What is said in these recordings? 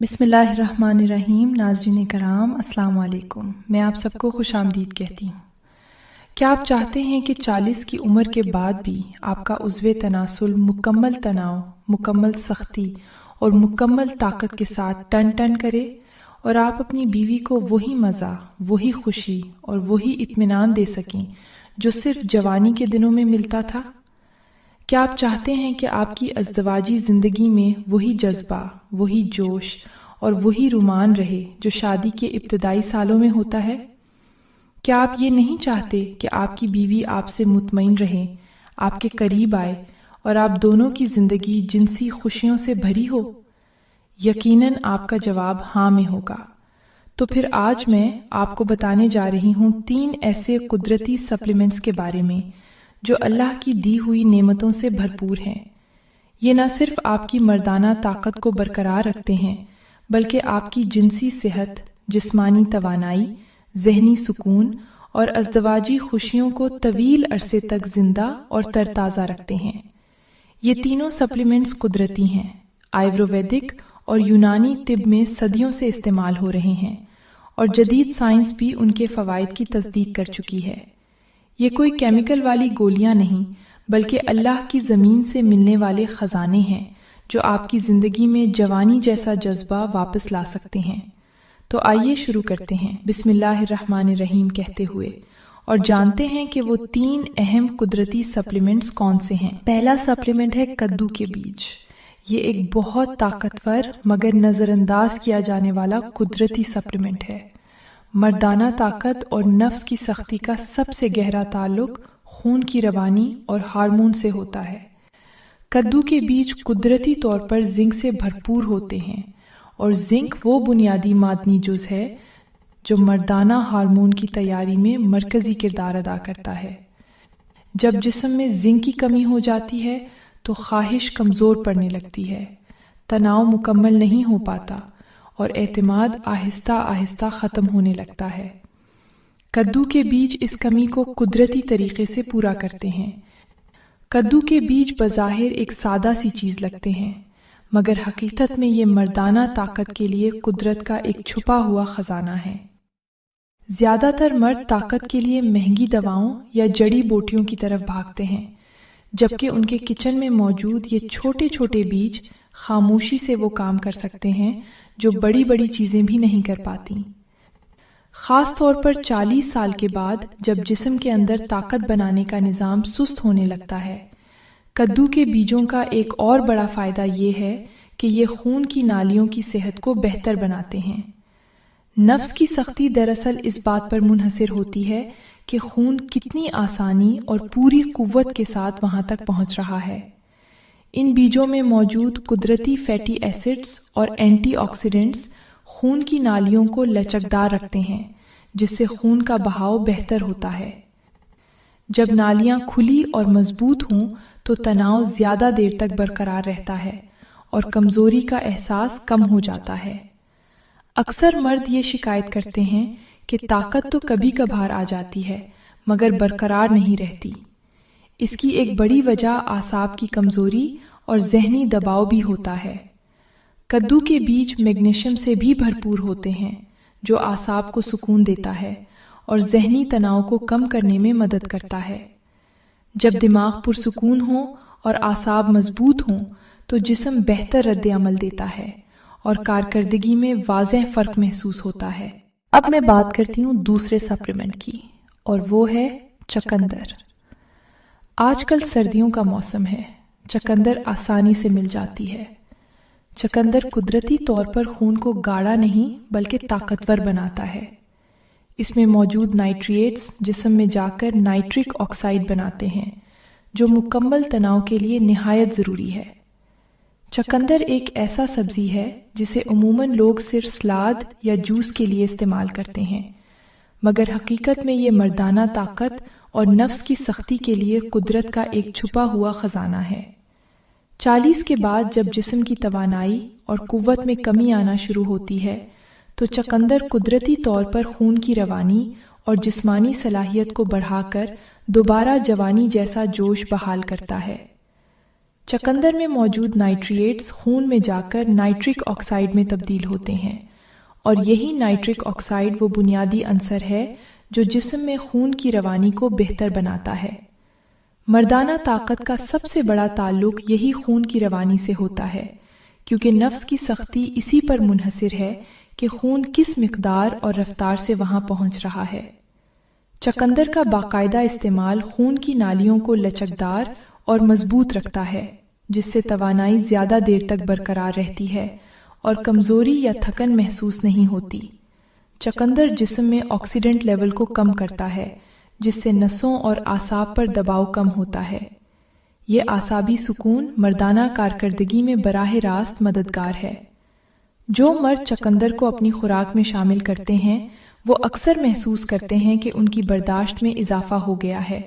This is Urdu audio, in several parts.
بسم اللہ الرحمن الرحیم۔ ناظرین کرام السلام علیکم۔ میں آپ سب کو خوش آمدید کہتی ہوں۔ کیا آپ چاہتے ہیں کہ 40 کی عمر کے بعد بھی آپ کا عضو تناسل مکمل تناؤ، مکمل سختی اور مکمل طاقت کے ساتھ ٹن ٹن کرے اور آپ اپنی بیوی کو وہی مزہ، وہی خوشی اور وہی اطمینان دے سکیں جو صرف جوانی کے دنوں میں ملتا تھا؟ کیا آپ چاہتے ہیں کہ آپ کی ازدواجی زندگی میں وہی جذبہ، وہی جوش اور وہی رومان رہے جو شادی کے ابتدائی سالوں میں ہوتا ہے؟ کیا آپ یہ نہیں چاہتے کہ آپ کی بیوی آپ سے مطمئن رہے، آپ کے قریب آئے اور آپ دونوں کی زندگی جنسی خوشیوں سے بھری ہو؟ یقیناً آپ کا جواب ہاں میں ہوگا۔ تو پھر آج میں آپ کو بتانے جا رہی ہوں 3 ایسے قدرتی سپلیمنٹس کے بارے میں جو اللہ کی دی ہوئی نعمتوں سے بھرپور ہیں۔ یہ نہ صرف آپ کی مردانہ طاقت کو برقرار رکھتے ہیں بلکہ آپ کی جنسی صحت، جسمانی توانائی، ذہنی سکون اور ازدواجی خوشیوں کو طویل عرصے تک زندہ اور ترتازہ رکھتے ہیں۔ یہ تینوں سپلیمنٹس قدرتی ہیں، آیورویدک اور یونانی طب میں صدیوں سے استعمال ہو رہے ہیں اور جدید سائنس بھی ان کے فوائد کی تصدیق کر چکی ہے۔ یہ کوئی کیمیکل والی گولیاں نہیں بلکہ اللہ کی زمین سے ملنے والے خزانے ہیں جو آپ کی زندگی میں جوانی جیسا جذبہ واپس لا سکتے ہیں۔ تو آئیے شروع کرتے ہیں بسم اللہ الرحمن الرحیم کہتے ہوئے اور جانتے ہیں کہ وہ 3 اہم قدرتی سپلیمنٹس کون سے ہیں۔ پہلا سپلیمنٹ ہے کدو کے بیج۔ یہ ایک بہت طاقتور مگر نظر انداز کیا جانے والا قدرتی سپلیمنٹ ہے۔ مردانہ طاقت اور نفس کی سختی کا سب سے گہرا تعلق خون کی روانی اور ہارمون سے ہوتا ہے۔ کدو کے بیج قدرتی طور پر زنک سے بھرپور ہوتے ہیں اور زنک وہ بنیادی معدنی جز ہے جو مردانہ ہارمون کی تیاری میں مرکزی کردار ادا کرتا ہے۔ جب جسم میں زنک کی کمی ہو جاتی ہے تو خواہش کمزور پڑنے لگتی ہے، تناؤ مکمل نہیں ہو پاتا اور اعتماد آہستہ آہستہ ختم ہونے لگتا ہے۔ کدو کے بیج اس کمی کو قدرتی طریقے سے پورا کرتے ہیں۔ کدو کے بیج بظاہر ایک سادہ سی چیز لگتے ہیں مگر حقیقت میں یہ مردانہ طاقت کے لیے قدرت کا ایک چھپا ہوا خزانہ ہے۔ زیادہ تر مرد طاقت کے لیے مہنگی دواؤں یا جڑی بوٹیوں کی طرف بھاگتے ہیں، جبکہ ان کے کچن میں موجود یہ چھوٹے چھوٹے بیج خاموشی سے وہ کام کر سکتے ہیں جو بڑی بڑی چیزیں بھی نہیں کر پاتی۔ خاص طور پر 40 سال کے بعد جب جسم کے اندر طاقت بنانے کا نظام سست ہونے لگتا ہے، کدو کے بیجوں کا ایک اور بڑا فائدہ یہ ہے کہ یہ خون کی نالیوں کی صحت کو بہتر بناتے ہیں۔ نفس کی سختی دراصل اس بات پر منحصر ہوتی ہے کہ خون کتنی آسانی اور پوری قوت کے ساتھ وہاں تک پہنچ رہا ہے۔ ان بیجوں میں موجود قدرتی فیٹی ایسڈز اور اینٹی آکسیڈنٹس خون کی نالیوں کو لچکدار رکھتے ہیں جس سے خون کا بہاؤ بہتر ہوتا ہے۔ جب نالیاں کھلی اور مضبوط ہوں تو تناؤ زیادہ دیر تک برقرار رہتا ہے اور کمزوری کا احساس کم ہو جاتا ہے۔ اکثر مرد یہ شکایت کرتے ہیں کہ طاقت تو کبھی کبھار آ جاتی ہے مگر برقرار نہیں رہتی۔ اس کی ایک بڑی وجہ اعصاب کی کمزوری اور ذہنی دباؤ بھی ہوتا ہے۔ کدو کے بیج میگنیشیم سے بھی بھرپور ہوتے ہیں جو اعصاب کو سکون دیتا ہے اور ذہنی تناؤ کو کم کرنے میں مدد کرتا ہے۔ جب دماغ پرسکون ہو اور اعصاب مضبوط ہوں تو جسم بہتر رد عمل دیتا ہے اور کارکردگی میں واضح فرق محسوس ہوتا ہے۔ اب میں بات کرتی ہوں دوسرے سپلیمنٹ کی اور وہ ہے چقندر۔ آج کل سردیوں کا موسم ہے، چقندر آسانی سے مل جاتی ہے۔ چقندر قدرتی طور پر خون کو گاڑھا نہیں بلکہ طاقتور بناتا ہے۔ اس میں موجود نائٹریٹس جسم میں جا کر نائٹرک آکسائڈ بناتے ہیں جو مکمل تناؤ کے لیے نہایت ضروری ہے۔ چقندر ایک ایسا سبزی ہے جسے عموماً لوگ صرف سلاد یا جوس کے لیے استعمال کرتے ہیں مگر حقیقت میں یہ مردانہ طاقت اور نفس کی سختی کے لیے قدرت کا ایک چھپا ہوا خزانہ ہے۔ 40 کے بعد جب جسم کی توانائی اور قوت میں کمی آنا شروع ہوتی ہے تو چقندر قدرتی طور پر خون کی روانی اور جسمانی صلاحیت کو بڑھا کر دوبارہ جوانی جیسا جوش بحال کرتا ہے۔ چقندر میں موجود نائٹریٹس خون میں جا کر نائٹرک آکسائڈ میں تبدیل ہوتے ہیں، اور یہی نائٹرک آکسائڈ وہ بنیادی عنصر ہے جو جسم میں خون کی روانی کو بہتر بناتا ہے۔ مردانہ طاقت کا سب سے بڑا تعلق یہی خون کی روانی سے ہوتا ہے، کیونکہ نفس کی سختی اسی پر منحصر ہے کہ خون کس مقدار اور رفتار سے وہاں پہنچ رہا ہے۔ چقندر کا باقاعدہ استعمال خون کی نالیوں کو لچکدار اور مضبوط رکھتا ہے، جس سے توانائی زیادہ دیر تک برقرار رہتی ہے اور کمزوری یا تھکن محسوس نہیں ہوتی۔ چقندر جسم میں آکسیڈنٹ لیول کو کم کرتا ہے، جس سے نسوں اور اعصاب پر دباؤ کم ہوتا ہے۔ یہ اعصابی سکون مردانہ کارکردگی میں براہ راست مددگار ہے۔ جو مرد چقندر کو اپنی خوراک میں شامل کرتے ہیں وہ اکثر محسوس کرتے ہیں کہ ان کی برداشت میں اضافہ ہو گیا ہے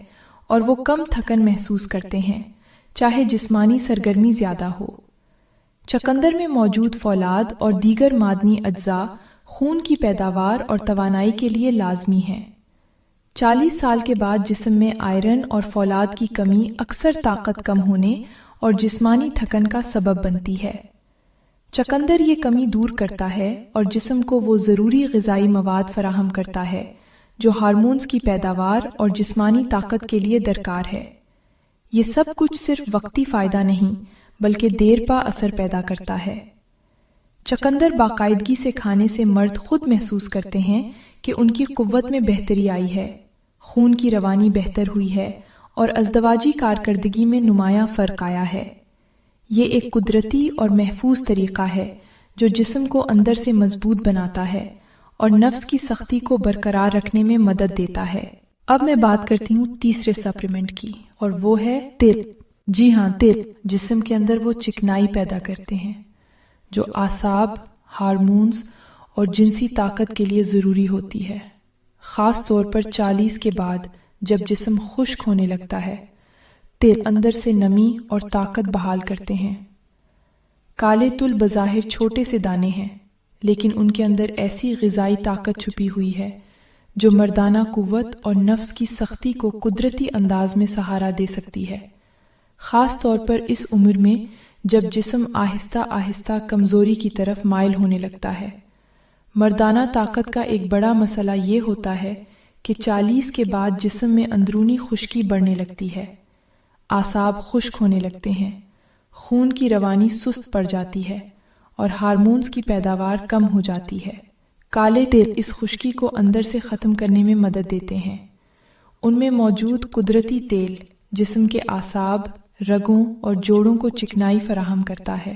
اور وہ کم تھکن محسوس کرتے ہیں، چاہے جسمانی سرگرمی زیادہ ہو۔ چقندر میں موجود فولاد اور دیگر معدنی اجزاء خون کی پیداوار اور توانائی کے لیے لازمی ہیں۔ 40 سال کے بعد جسم میں آئرن اور فولاد کی کمی اکثر طاقت کم ہونے اور جسمانی تھکن کا سبب بنتی ہے۔ چقندر یہ کمی دور کرتا ہے اور جسم کو وہ ضروری غذائی مواد فراہم کرتا ہے جو ہارمونز کی پیداوار اور جسمانی طاقت کے لیے درکار ہے۔ یہ سب کچھ صرف وقتی فائدہ نہیں بلکہ دیر پا اثر پیدا کرتا ہے۔ چقندر باقاعدگی سے کھانے سے مرد خود محسوس کرتے ہیں کہ ان کی قوت میں بہتری آئی ہے، خون کی روانی بہتر ہوئی ہے اور ازدواجی کارکردگی میں نمایاں فرق آیا ہے۔ یہ ایک قدرتی اور محفوظ طریقہ ہے جو جسم کو اندر سے مضبوط بناتا ہے اور نفس کی سختی کو برقرار رکھنے میں مدد دیتا ہے۔ اب میں بات کرتی ہوں تیسرے سپلیمنٹ کی، اور وہ ہے تل۔ جی ہاں، تل جسم کے اندر وہ چکنائی پیدا کرتے ہیں جو اعصاب، ہارمونز اور جنسی طاقت کے لیے ضروری ہوتی ہے، خاص طور پر 40 کے بعد جب جسم خشک ہونے لگتا ہے۔ تل اندر سے نمی اور طاقت بحال کرتے ہیں۔ کالے تل بظاہر چھوٹے سے دانے ہیں، لیکن ان کے اندر ایسی غذائی طاقت چھپی ہوئی ہے جو مردانہ قوت اور نفس کی سختی کو قدرتی انداز میں سہارا دے سکتی ہے، خاص طور پر اس عمر میں جب جسم آہستہ آہستہ کمزوری کی طرف مائل ہونے لگتا ہے۔ مردانہ طاقت کا ایک بڑا مسئلہ یہ ہوتا ہے کہ 40 کے بعد جسم میں اندرونی خشکی بڑھنے لگتی ہے، اعصاب خشک ہونے لگتے ہیں، خون کی روانی سست پڑ جاتی ہے اور ہارمونز کی پیداوار کم ہو جاتی ہے۔ کالے تل اس خشکی کو اندر سے ختم کرنے میں مدد دیتے ہیں۔ ان میں موجود قدرتی تیل جسم کے اعصاب، رگوں اور جوڑوں کو چکنائی فراہم کرتا ہے،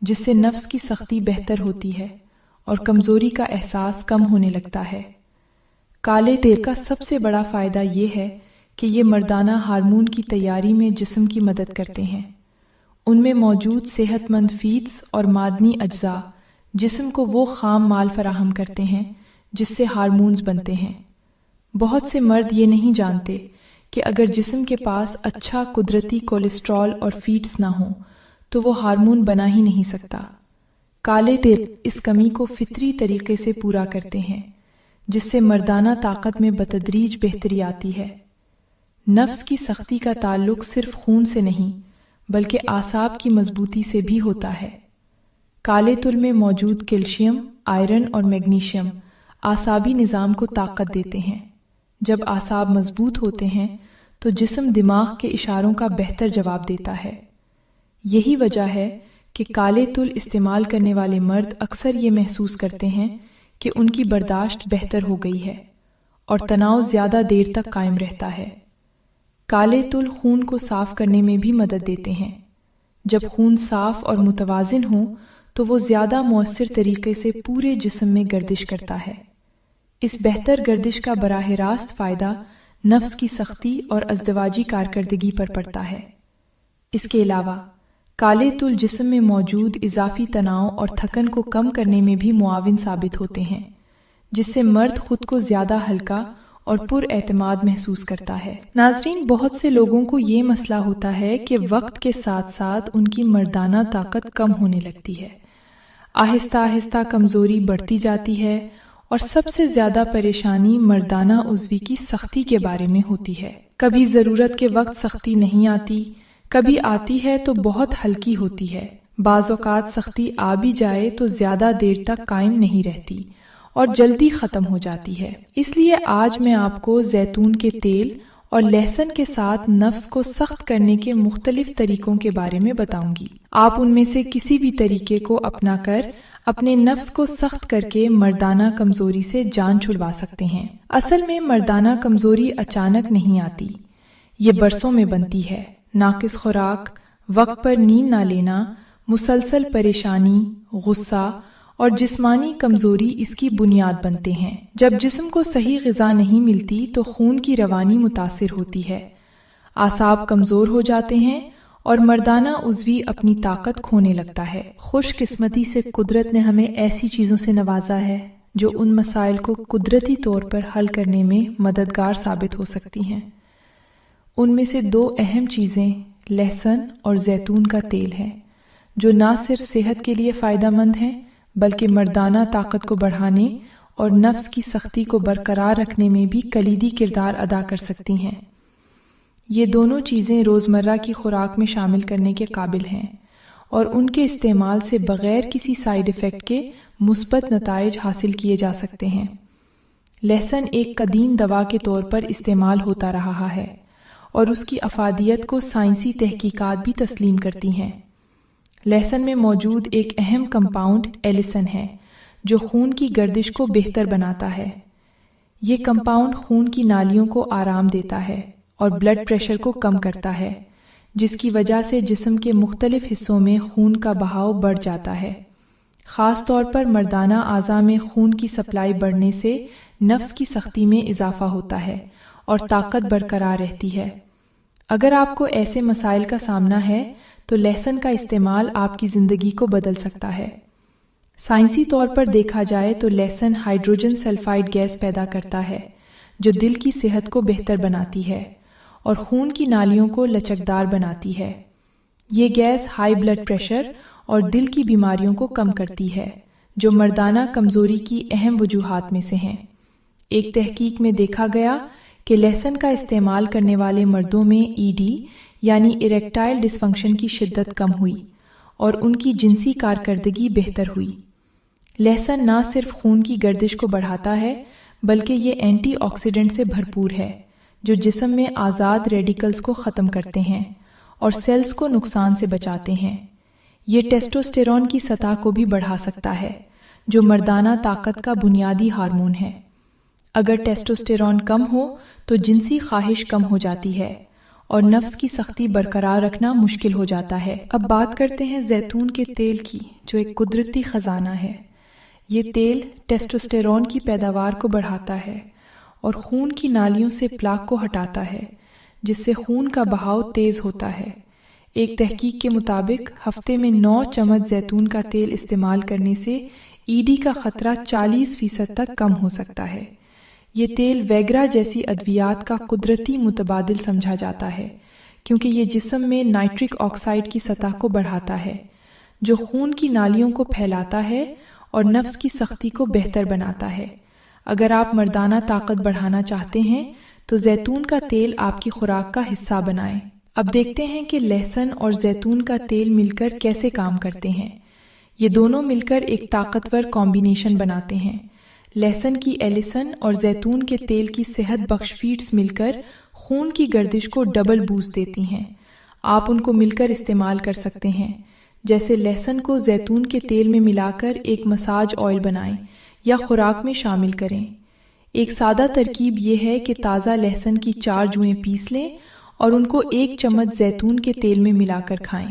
جس سے نفس کی سختی بہتر ہوتی ہے اور کمزوری کا احساس کم ہونے لگتا ہے۔ کالے تیل کا سب سے بڑا فائدہ یہ ہے کہ یہ مردانہ ہارمون کی تیاری میں جسم کی مدد کرتے ہیں۔ ان میں موجود صحت مند فیٹس اور معدنی اجزاء جسم کو وہ خام مال فراہم کرتے ہیں جس سے ہارمونز بنتے ہیں۔ بہت سے مرد یہ نہیں جانتے کہ اگر جسم کے پاس اچھا قدرتی کولیسٹرول اور فیٹس نہ ہوں تو وہ ہارمون بنا ہی نہیں سکتا۔ کالے تل اس کمی کو فطری طریقے سے پورا کرتے ہیں، جس سے مردانہ طاقت میں بتدریج بہتری آتی ہے۔ نفس کی سختی کا تعلق صرف خون سے نہیں بلکہ اعصاب کی مضبوطی سے بھی ہوتا ہے۔ کالے تل میں موجود کیلشیم، آئرن اور میگنیشیم اعصابی نظام کو طاقت دیتے ہیں۔ جب اعصاب مضبوط ہوتے ہیں تو جسم دماغ کے اشاروں کا بہتر جواب دیتا ہے۔ یہی وجہ ہے کہ کالے تل استعمال کرنے والے مرد اکثر یہ محسوس کرتے ہیں کہ ان کی برداشت بہتر ہو گئی ہے اور تناؤ زیادہ دیر تک قائم رہتا ہے۔ کالے تل خون کو صاف کرنے میں بھی مدد دیتے ہیں۔ جب خون صاف اور متوازن ہو تو وہ زیادہ مؤثر طریقے سے پورے جسم میں گردش کرتا ہے۔ اس بہتر گردش کا براہ راست فائدہ نفس کی سختی اور ازدواجی کارکردگی پر پڑتا ہے۔ اس کے علاوہ کالے تل جسم میں موجود اضافی تناؤ اور تھکن کو کم کرنے میں بھی معاون ثابت ہوتے ہیں، جس سے مرد خود کو زیادہ ہلکا اور پر اعتماد محسوس کرتا ہے۔ ناظرین، بہت سے لوگوں کو یہ مسئلہ ہوتا ہے کہ وقت کے ساتھ ساتھ ان کی مردانہ طاقت کم ہونے لگتی ہے، آہستہ آہستہ کمزوری بڑھتی جاتی ہے، اور سب سے زیادہ پریشانی مردانہ عضوی کی سختی کے بارے میں ہوتی ہے۔ کبھی ضرورت کے وقت سختی نہیں آتی، کبھی آتی ہے تو بہت ہلکی ہوتی ہے، بعض اوقات سختی آ بھی جائے تو زیادہ دیر تک قائم نہیں رہتی اور جلدی ختم ہو جاتی ہے۔ اس لیے آج میں آپ کو زیتون کے تیل اور لہسن کے ساتھ نفس کو سخت کرنے کے مختلف طریقوں کے بارے میں بتاؤں گی۔ آپ ان میں سے کسی بھی طریقے کو اپنا کر اپنے نفس کو سخت کر کے مردانہ کمزوری سے جان چھڑوا سکتے ہیں۔ اصل میں مردانہ کمزوری اچانک نہیں آتی، یہ برسوں میں بنتی ہے۔ ناقص خوراک، وقت پر نیند نہ لینا، مسلسل پریشانی، غصہ اور جسمانی کمزوری اس کی بنیاد بنتے ہیں۔ جب جسم کو صحیح غذا نہیں ملتی تو خون کی روانی متاثر ہوتی ہے، اعصاب کمزور ہو جاتے ہیں اور مردانہ عضوی اپنی طاقت کھونے لگتا ہے۔ خوش قسمتی سے قدرت نے ہمیں ایسی چیزوں سے نوازا ہے جو ان مسائل کو قدرتی طور پر حل کرنے میں مددگار ثابت ہو سکتی ہیں۔ ان میں سے 2 اہم چیزیں لہسن اور زیتون کا تیل ہے، جو نہ صرف صحت کے لیے فائدہ مند ہیں بلکہ مردانہ طاقت کو بڑھانے اور نفس کی سختی کو برقرار رکھنے میں بھی کلیدی کردار ادا کر سکتی ہیں۔ یہ دونوں چیزیں روزمرہ کی خوراک میں شامل کرنے کے قابل ہیں اور ان کے استعمال سے بغیر کسی سائیڈ ایفیکٹ کے مثبت نتائج حاصل کیے جا سکتے ہیں۔ لہسن ایک قدیم دوا کے طور پر استعمال ہوتا رہا ہے اور اس کی افادیت کو سائنسی تحقیقات بھی تسلیم کرتی ہیں۔ لہسن میں موجود ایک اہم کمپاؤنڈ ایلیسن ہے جو خون کی گردش کو بہتر بناتا ہے۔ یہ کمپاؤنڈ خون کی نالیوں کو آرام دیتا ہے اور بلڈ پریشر کو کم کرتا ہے، جس کی وجہ سے جسم کے مختلف حصوں میں خون کا بہاؤ بڑھ جاتا ہے۔ خاص طور پر مردانہ اعضاء میں خون کی سپلائی بڑھنے سے نفس کی سختی میں اضافہ ہوتا ہے اور طاقت برقرار رہتی ہے۔ اگر آپ کو ایسے مسائل کا سامنا ہے تو لہسن کا استعمال آپ کی زندگی کو بدل سکتا ہے۔ سائنسی طور پر دیکھا جائے تو لہسن ہائیڈروجن سلفائڈ گیس پیدا کرتا ہے جو دل کی صحت کو بہتر بناتی ہے اور خون کی نالیوں کو لچکدار بناتی ہے۔ یہ گیس ہائی بلڈ پریشر اور دل کی بیماریوں کو کم کرتی ہے، جو مردانہ کمزوری کی اہم وجوہات میں سے ہیں۔ ایک تحقیق میں دیکھا گیا کہ لہسن کا استعمال کرنے والے مردوں میں ED یعنی اریکٹائل ڈسفنکشن کی شدت کم ہوئی اور ان کی جنسی کارکردگی بہتر ہوئی۔ لہسن نہ صرف خون کی گردش کو بڑھاتا ہے بلکہ یہ اینٹی آکسیڈنٹ سے بھرپور ہے جو جسم میں آزاد ریڈیکلز کو ختم کرتے ہیں اور سیلز کو نقصان سے بچاتے ہیں۔ یہ ٹیسٹوسٹیرون کی سطح کو بھی بڑھا سکتا ہے جو مردانہ طاقت کا بنیادی ہارمون ہے۔ اگر ٹیسٹوسٹیرون کم ہو تو جنسی خواہش کم ہو جاتی ہے اور نفس کی سختی برقرار رکھنا مشکل ہو جاتا ہے۔ اب بات کرتے ہیں زیتون کے تیل کی، جو ایک قدرتی خزانہ ہے۔ یہ تیل ٹیسٹوسٹیرون کی پیداوار کو بڑھاتا ہے اور خون کی نالیوں سے پلاک کو ہٹاتا ہے، جس سے خون کا بہاؤ تیز ہوتا ہے۔ ایک تحقیق کے مطابق ہفتے میں 9 چمچ زیتون کا تیل استعمال کرنے سے ED کا خطرہ 40% تک کم ہو سکتا ہے۔ یہ تیل ویگرا جیسی ادویات کا قدرتی متبادل سمجھا جاتا ہے کیونکہ یہ جسم میں نائٹرک آکسائڈ کی سطح کو بڑھاتا ہے، جو خون کی نالیوں کو پھیلاتا ہے اور نفس کی سختی کو بہتر بناتا ہے۔ اگر آپ مردانہ طاقت بڑھانا چاہتے ہیں تو زیتون کا تیل آپ کی خوراک کا حصہ بنائیں۔ اب دیکھتے ہیں کہ لہسن اور زیتون کا تیل مل کر کیسے کام کرتے ہیں۔ یہ دونوں مل کر ایک طاقتور کمبینیشن بناتے ہیں۔ لہسن کی ایلیسن اور زیتون کے تیل کی صحت بخش فیڈز مل کر خون کی گردش کو ڈبل بوسٹ دیتی ہیں۔ آپ ان کو مل کر استعمال کر سکتے ہیں، جیسے لہسن کو زیتون کے تیل میں ملا کر ایک مساج آئل بنائیں یا خوراک میں شامل کریں۔ ایک سادہ ترکیب یہ ہے کہ تازہ لہسن کی 4 جوئیں پیس لیں اور ان کو 1 چمچ زیتون کے تیل میں ملا کر کھائیں۔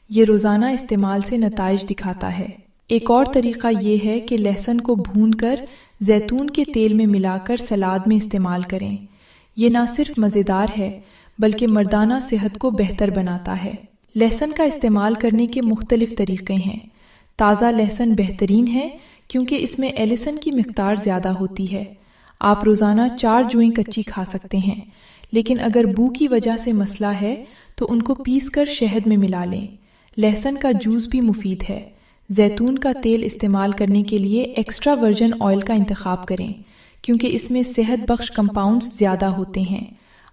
یہ روزانہ استعمال سے نتائج دکھاتا ہے۔ ایک اور طریقہ یہ ہے کہ لہسن کو بھون کر زیتون کے تیل میں ملا کر سلاد میں استعمال کریں۔ یہ نہ صرف مزیدار ہے بلکہ مردانہ صحت کو بہتر بناتا ہے۔ لہسن کا استعمال کرنے کے مختلف طریقے ہیں۔ تازہ لہسن بہترین ہے کیونکہ اس میں ایلیسن کی مقدار زیادہ ہوتی ہے۔ آپ روزانہ 4 جوئیں کچی کھا سکتے ہیں، لیکن اگر بو کی وجہ سے مسئلہ ہے تو ان کو پیس کر شہد میں ملا لیں۔ لہسن کا جوس بھی مفید ہے۔ زیتون کا تیل استعمال کرنے کے لیے ایکسٹرا ورجن آئل کا انتخاب کریں کیونکہ اس میں صحت بخش کمپاؤنڈز زیادہ ہوتے ہیں۔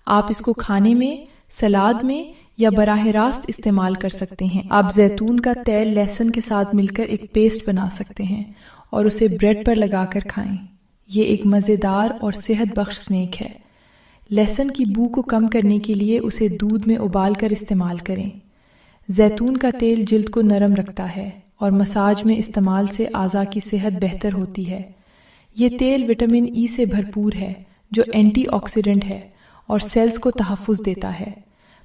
آپ اس کو کھانے میں، سلاد میں یا براہ راست استعمال کر سکتے ہیں۔ آپ زیتون کا تیل لہسن کے ساتھ مل کر ایک پیسٹ بنا سکتے ہیں اور اسے بریڈ پر لگا کر کھائیں۔ یہ ایک مزیدار اور صحت بخش سنیک ہے۔ لہسن کی بو کو کم کرنے کے لیے اسے دودھ میں ابال کر استعمال کریں۔ زیتون کا تیل جلد کو نرم رکھتا ہے اور مساج میں استعمال سے اعضاء کی صحت بہتر ہوتی ہے۔ یہ تیل وٹامن ای سے بھرپور ہے جو اینٹی آکسیڈنٹ ہے اور سیلز کو تحفظ دیتا ہے۔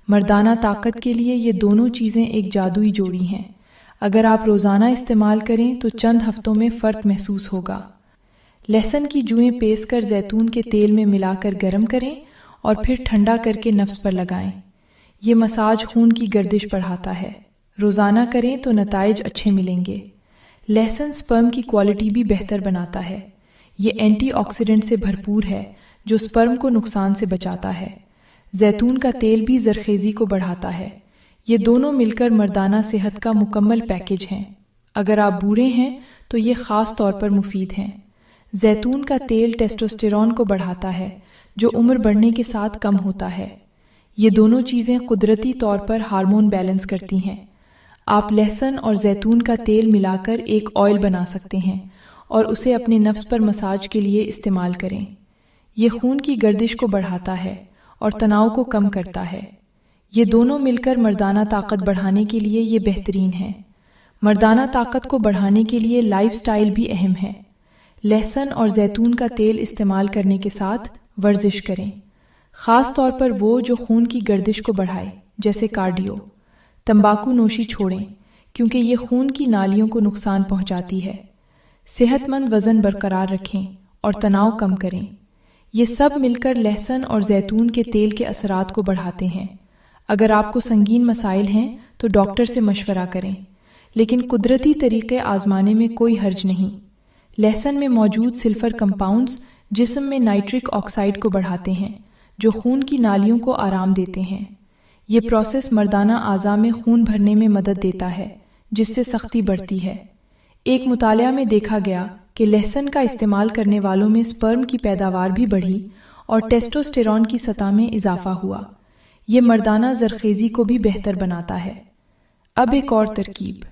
مردانہ طاقت کے لیے یہ دونوں چیزیں ایک جادوئی جوڑی ہیں۔ اگر آپ روزانہ استعمال کریں تو چند ہفتوں میں فرق محسوس ہوگا۔ لہسن کی جوئیں پیس کر زیتون کے تیل میں ملا کر گرم کریں اور پھر ٹھنڈا کر کے نفس پر لگائیں۔ یہ مساج خون کی گردش بڑھاتا ہے۔ روزانہ کریں تو نتائج اچھے ملیں گے۔ لہسن سپرم کی کوالٹی بھی بہتر بناتا ہے۔ یہ اینٹی آکسیڈنٹ سے بھرپور ہے جو سپرم کو نقصان سے بچاتا ہے۔ زیتون کا تیل بھی زرخیزی کو بڑھاتا ہے۔ یہ دونوں مل کر مردانہ صحت کا مکمل پیکج ہیں۔ اگر آپ بوڑھے ہیں تو یہ خاص طور پر مفید ہیں۔ زیتون کا تیل ٹیسٹوسٹیرون کو بڑھاتا ہے جو عمر بڑھنے کے ساتھ کم ہوتا ہے۔ یہ دونوں چیزیں قدرتی طور پر ہارمون بیلنس کرتی ہیں۔ آپ لہسن اور زیتون کا تیل ملا کر ایک آئل بنا سکتے ہیں اور اسے اپنے نفس پر مساج کے لیے استعمال کریں۔ یہ خون کی گردش کو بڑھاتا ہے اور تناؤ کو کم کرتا ہے۔ یہ دونوں مل کر مردانہ طاقت بڑھانے کے لیے یہ بہترین ہے۔ مردانہ طاقت کو بڑھانے کے لیے لائف سٹائل بھی اہم ہے۔ لہسن اور زیتون کا تیل استعمال کرنے کے ساتھ ورزش کریں، خاص طور پر وہ جو خون کی گردش کو بڑھائے جیسے کارڈیو۔ تمباکو نوشی چھوڑیں کیونکہ یہ خون کی نالیوں کو نقصان پہنچاتی ہے۔ صحت مند وزن برقرار رکھیں اور تناؤ کم کریں۔ یہ سب مل کر لہسن اور زیتون کے تیل کے اثرات کو بڑھاتے ہیں۔ اگر آپ کو سنگین مسائل ہیں تو ڈاکٹر سے مشورہ کریں، لیکن قدرتی طریقے آزمانے میں کوئی حرج نہیں۔ لہسن میں موجود سلفر کمپاؤنڈز جسم میں نائٹرک آکسائڈ کو بڑھاتے ہیں جو خون کی نالیوں کو آرام دیتے ہیں۔ یہ پروسیس مردانہ اعضاء میں خون بھرنے میں مدد دیتا ہے جس سے سختی بڑھتی ہے۔ ایک مطالعہ میں دیکھا گیا کہ لہسن کا استعمال کرنے والوں میں سپرم کی پیداوار بھی بڑھی اور ٹیسٹوسٹیرون کی سطح میں اضافہ ہوا۔ یہ مردانہ زرخیزی کو بھی بہتر بناتا ہے۔ اب ایک اور ترکیب،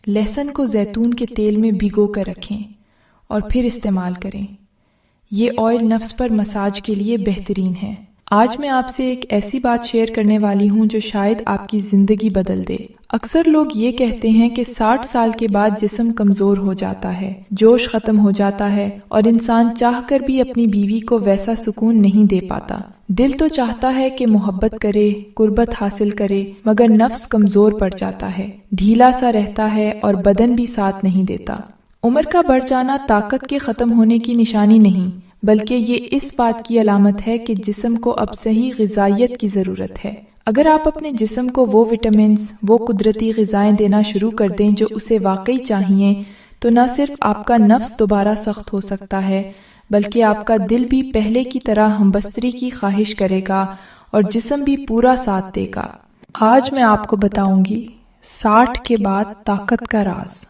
لہسن کو زیتون کے تیل میں بھگو کر رکھیں اور پھر استعمال کریں۔ یہ آئل نفس پر مساج کے لیے بہترین ہے۔ آج میں آپ سے ایک ایسی بات شیئر کرنے والی ہوں جو شاید آپ کی زندگی بدل دے۔ اکثر لوگ یہ کہتے ہیں کہ 60 سال کے بعد جسم کمزور ہو جاتا ہے، جوش ختم ہو جاتا ہے اور انسان چاہ کر بھی اپنی بیوی کو ویسا سکون نہیں دے پاتا۔ دل تو چاہتا ہے کہ محبت کرے، قربت حاصل کرے، مگر نفس کمزور پڑ جاتا ہے، ڈھیلا سا رہتا ہے اور بدن بھی ساتھ نہیں دیتا۔ عمر کا بڑھ جانا طاقت کے ختم ہونے کی نشانی نہیں، بلکہ یہ اس بات کی علامت ہے کہ جسم کو اب صحیح غذائیت کی ضرورت ہے۔ اگر آپ اپنے جسم کو وہ وٹامنز، وہ قدرتی غذائیں دینا شروع کر دیں جو اسے واقعی چاہیے، تو نہ صرف آپ کا نفس دوبارہ سخت ہو سکتا ہے، بلکہ آپ کا دل بھی پہلے کی طرح ہمبستری کی خواہش کرے گا اور جسم بھی پورا ساتھ دے گا۔ آج میں آپ کو بتاؤں گی 60 کے بعد طاقت کا راز،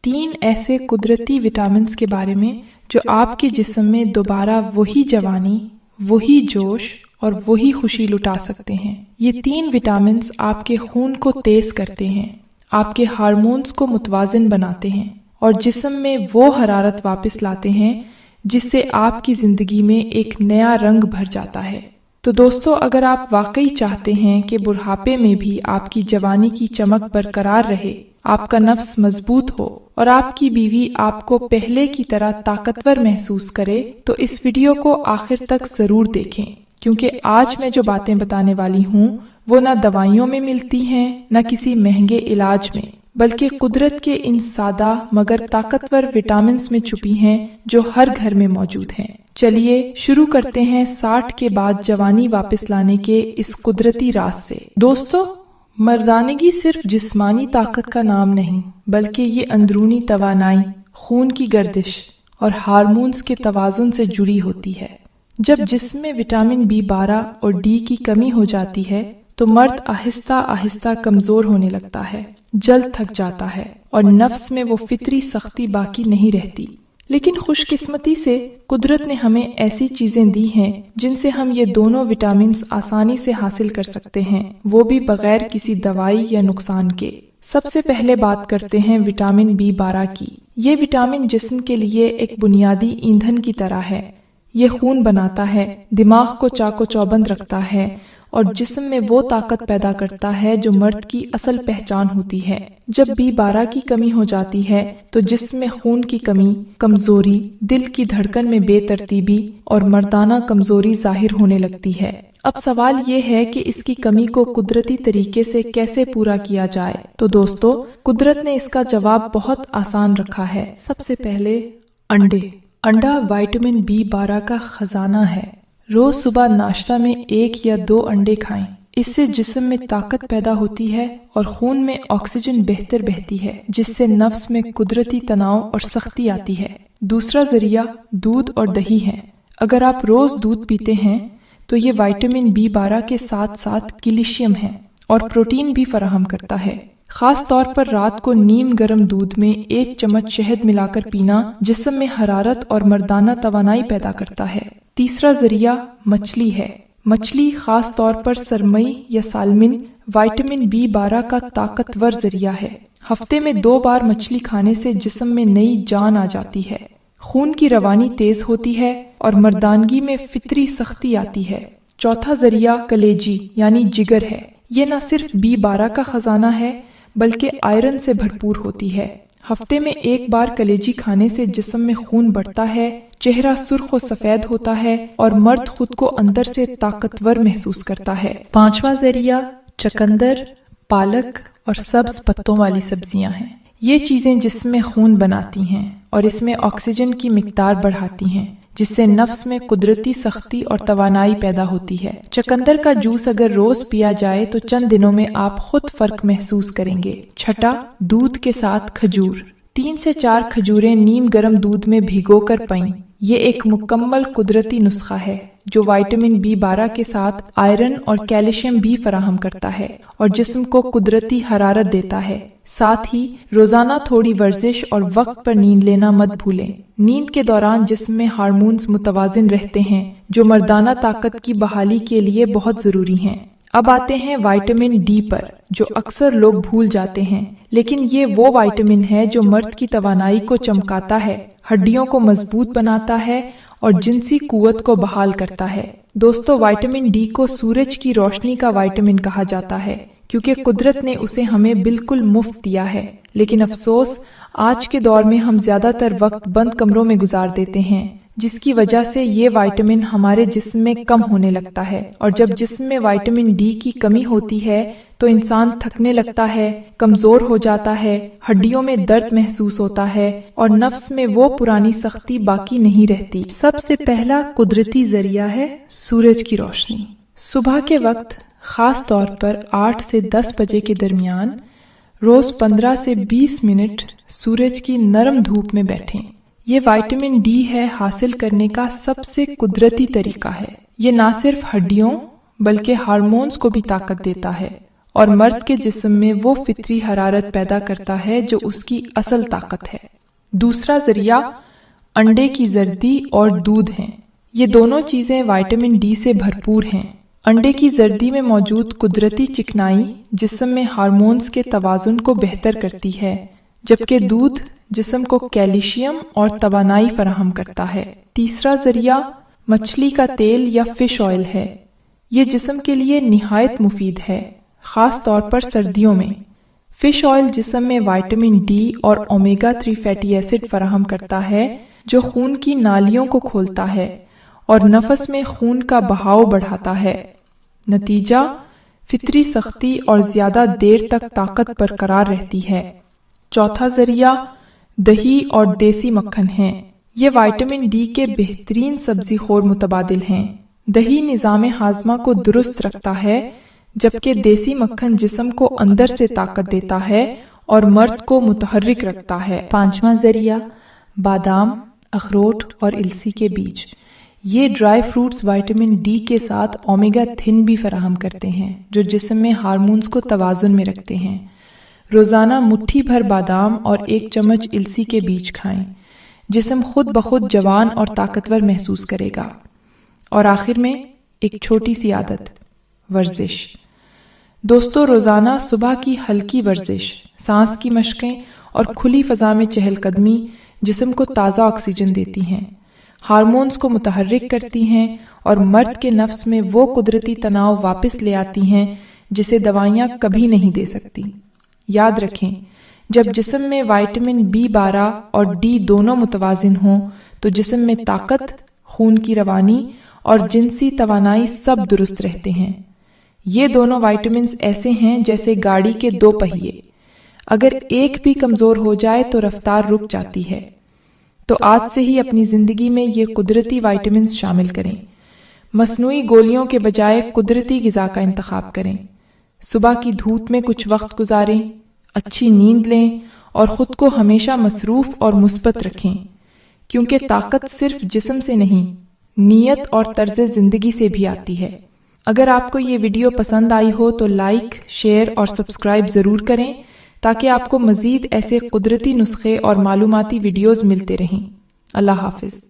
3 ایسے قدرتی وٹامنز کے بارے میں جو آپ کے جسم میں دوبارہ وہی جوانی، وہی جوش اور وہی خوشی لٹا سکتے ہیں۔ یہ 3 وٹامنز آپ کے خون کو تیز کرتے ہیں، آپ کے ہارمونز کو متوازن بناتے ہیں اور جسم میں وہ حرارت واپس لاتے ہیں جس سے آپ کی زندگی میں ایک نیا رنگ بھر جاتا ہے۔ تو دوستو، اگر آپ واقعی چاہتے ہیں کہ بڑھاپے میں بھی آپ کی جوانی کی چمک برقرار رہے، آپ کا نفس مضبوط ہو اور آپ کی بیوی آپ کو پہلے کی طرح طاقتور محسوس کرے، تو اس ویڈیو کو آخر تک ضرور دیکھیں، کیونکہ آج میں جو باتیں بتانے والی ہوں وہ نہ دوائیوں میں ملتی ہیں نہ کسی مہنگے علاج میں، بلکہ قدرت کے ان سادہ مگر طاقتور وٹامنز میں چھپی ہیں جو ہر گھر میں موجود ہیں۔ چلیے شروع کرتے ہیں 60 کے بعد جوانی واپس لانے کے اس قدرتی راز سے۔ دوستو، مردانگی صرف جسمانی طاقت کا نام نہیں، بلکہ یہ اندرونی توانائی، خون کی گردش اور ہارمونز کے توازن سے جڑی ہوتی ہے۔ جب جسم میں وٹامن B12 اور D کی کمی ہو جاتی ہے تو مرد آہستہ آہستہ کمزور ہونے لگتا ہے، جلد تھک جاتا ہے اور نفس میں وہ فطری سختی باقی نہیں رہتی۔ لیکن خوش قسمتی سے قدرت نے ہمیں ایسی چیزیں دی ہیں جن سے ہم یہ دونوں وٹامنز آسانی سے حاصل کر سکتے ہیں، وہ بھی بغیر کسی دوائی یا نقصان کے۔ سب سے پہلے بات کرتے ہیں وٹامن B12 کی۔ یہ وٹامن جسم کے لیے ایک بنیادی ایندھن کی طرح ہے۔ یہ خون بناتا ہے، دماغ کو چاق و چوبند رکھتا ہے اور جسم میں وہ طاقت پیدا کرتا ہے جو مرد کی اصل پہچان ہوتی ہے۔ جب B12 کی کمی ہو جاتی ہے تو جسم میں خون کی کمی، کمزوری، دل کی دھڑکن میں بے ترتیبی اور مردانہ کمزوری ظاہر ہونے لگتی ہے۔ اب سوال یہ ہے کہ اس کی کمی کو قدرتی طریقے سے کیسے پورا کیا جائے؟ تو دوستو، قدرت نے اس کا جواب بہت آسان رکھا ہے۔ سب سے پہلے انڈے۔ انڈا وٹامن B12 کا خزانہ ہے۔ روز صبح ناشتہ میں 1 یا 2 انڈے کھائیں۔ اس سے جسم میں طاقت پیدا ہوتی ہے اور خون میں آکسیجن بہتر بہتی ہے، جس سے نفس میں قدرتی تناؤ اور سختی آتی ہے۔ دوسرا ذریعہ دودھ اور دہی ہے۔ اگر آپ روز دودھ پیتے ہیں تو یہ وٹامن B12 کے ساتھ ساتھ کیلشیم ہے اور پروٹین بھی فراہم کرتا ہے۔ خاص طور پر رات کو نیم گرم دودھ میں 1 چمچ شہد ملا کر پینا جسم میں حرارت اور مردانہ توانائی پیدا کرتا ہے۔ تیسرا ذریعہ مچھلی ہے۔ مچھلی خاص طور پر سرمئی یا سالمن وٹامن B12 کا طاقتور ذریعہ ہے۔ ہفتے میں 2 بار مچھلی کھانے سے جسم میں نئی جان آ جاتی ہے، خون کی روانی تیز ہوتی ہے اور مردانگی میں فطری سختی آتی ہے۔ چوتھا ذریعہ کلیجی یعنی جگر ہے۔ یہ نہ صرف B12 کا خزانہ ہے بلکہ آئرن سے بھرپور ہوتی ہے۔ ہفتے میں 1 بار کلیجی کھانے سے جسم میں خون بڑھتا ہے، چہرہ سرخ و سفید ہوتا ہے اور مرد خود کو اندر سے طاقتور محسوس کرتا ہے۔ پانچواں ذریعہ چقندر، پالک اور سبز پتوں والی سبزیاں ہیں۔ یہ چیزیں جسم میں خون بناتی ہیں اور اس میں آکسیجن کی مقدار بڑھاتی ہیں، جس سے نفس میں قدرتی سختی اور توانائی پیدا ہوتی ہے۔ چقندر کا جوس اگر روز پیا جائے تو چند دنوں میں آپ خود فرق محسوس کریں گے۔ چھٹا، دودھ کے ساتھ کھجور۔ 3 سے 4 کھجوریں نیم گرم دودھ میں بھگو کر پائیں۔ یہ ایک مکمل قدرتی نسخہ ہے جو وٹامن B12 کے ساتھ آئرن اور کیلشیم بھی فراہم کرتا ہے اور جسم کو قدرتی حرارت دیتا ہے۔ ساتھ ہی روزانہ تھوڑی ورزش اور وقت پر نیند لینا مت بھولیں۔ نیند کے دوران جسم میں ہارمونز متوازن رہتے ہیں جو مردانہ طاقت کی بحالی کے لیے بہت ضروری ہیں۔ اب آتے ہیں وٹامن D پر، جو اکثر لوگ بھول جاتے ہیں، لیکن یہ وہ وٹامن ہے جو مرد کی توانائی کو چمکاتا ہے، ہڈیوں کو مضبوط بناتا ہے اور جنسی قوت کو بحال کرتا ہے۔ دوستو، وٹامن D کو سورج کی روشنی کا وٹامن کہا جاتا ہے کیونکہ قدرت نے اسے ہمیں بالکل مفت دیا ہے، لیکن افسوس آج کے دور میں ہم زیادہ تر وقت بند کمروں میں گزار دیتے ہیں، جس کی وجہ سے یہ وٹامن ہمارے جسم میں کم ہونے لگتا ہے، اور جب جسم میں وٹامن D کی کمی ہوتی ہے تو انسان تھکنے لگتا ہے، کمزور ہو جاتا ہے، ہڈیوں میں درد محسوس ہوتا ہے اور نفس میں وہ پرانی سختی باقی نہیں رہتی۔ سب سے پہلا قدرتی ذریعہ ہے سورج کی روشنی۔ صبح کے وقت خاص طور پر 8 سے 10 بجے کے درمیان روز 15 سے 20 منٹ سورج کی نرم دھوپ میں بیٹھیں۔ یہ وٹامن D ہے حاصل کرنے کا سب سے قدرتی طریقہ ہے۔ یہ نہ صرف ہڈیوں بلکہ ہارمونز کو بھی طاقت دیتا ہے اور مرد کے جسم میں وہ فطری حرارت پیدا کرتا ہے جو اس کی اصل طاقت ہے۔ دوسرا ذریعہ انڈے کی زردی اور دودھ ہیں۔ یہ دونوں چیزیں وٹامن D سے بھرپور ہیں۔ انڈے کی زردی میں موجود قدرتی چکنائی جسم میں ہارمونز کے توازن کو بہتر کرتی ہے، جبکہ دودھ جسم کو کیلشیم اور توانائی فراہم کرتا ہے۔ تیسرا ذریعہ مچھلی کا تیل یا فش آئل ہے۔ یہ جسم کے لیے نہایت مفید ہے، خاص طور پر سردیوں میں۔ فش آئل جسم میں وٹامن D اور اومیگا 3 فیٹی ایسڈ فراہم کرتا ہے جو خون کی نالیوں کو کھولتا ہے اور نفس میں خون کا بہاؤ بڑھاتا ہے۔ نتیجہ فطری سختی اور زیادہ دیر تک طاقت برقرار رہتی ہے۔ چوتھا ذریعہ دہی اور دیسی مکھن ہیں۔ یہ وٹامن D کے بہترین سبزی خور متبادل ہیں۔ دہی نظام ہاضمہ کو درست رکھتا ہے، جبکہ دیسی مکھن جسم کو اندر سے طاقت دیتا ہے اور مرد کو متحرک رکھتا ہے۔ پانچواں ذریعہ بادام، اخروٹ اور السی کے بیج۔ یہ ڈرائی فروٹس وٹامن D کے ساتھ اومیگا 3 بھی فراہم کرتے ہیں جو جسم میں ہارمونز کو توازن میں رکھتے ہیں۔ روزانہ مٹھی بھر بادام اور 1 چمچ السی کے بیج کھائیں۔ جسم خود بخود جوان اور طاقتور محسوس کرے گا۔ اور آخر میں ایک چھوٹی سی عادت، ورزش۔ دوستو، روزانہ صبح کی ہلکی ورزش، سانس کی مشقیں اور کھلی فضا میں چہل قدمی جسم کو تازہ آکسیجن دیتی ہیں، ہارمونز کو متحرک کرتی ہیں اور مرد کے نفس میں وہ قدرتی تناؤ واپس لے آتی ہیں جسے دوائیاں کبھی نہیں دے سکتی۔ یاد رکھیں، جب جسم میں وائٹامن B12 اور D دونوں متوازن ہوں تو جسم میں طاقت، خون کی روانی اور جنسی توانائی سب درست رہتے ہیں۔ یہ دونوں وائٹامنز ایسے ہیں جیسے گاڑی کے دو پہیے، اگر ایک بھی کمزور ہو جائے تو رفتار رک جاتی ہے۔ تو آج سے ہی اپنی زندگی میں یہ قدرتی وائٹامنز شامل کریں، مصنوعی گولیوں کے بجائے قدرتی غذا کا انتخاب کریں، صبح کی دھوپ میں کچھ وقت گزاریں، اچھی نیند لیں اور خود کو ہمیشہ مصروف اور مثبت رکھیں، کیونکہ طاقت صرف جسم سے نہیں، نیت اور طرز زندگی سے بھی آتی ہے۔ اگر آپ کو یہ ویڈیو پسند آئی ہو تو لائک، شیئر اور سبسکرائب ضرور کریں تاکہ آپ کو مزید ایسے قدرتی نسخے اور معلوماتی ویڈیوز ملتے رہیں۔ اللہ حافظ۔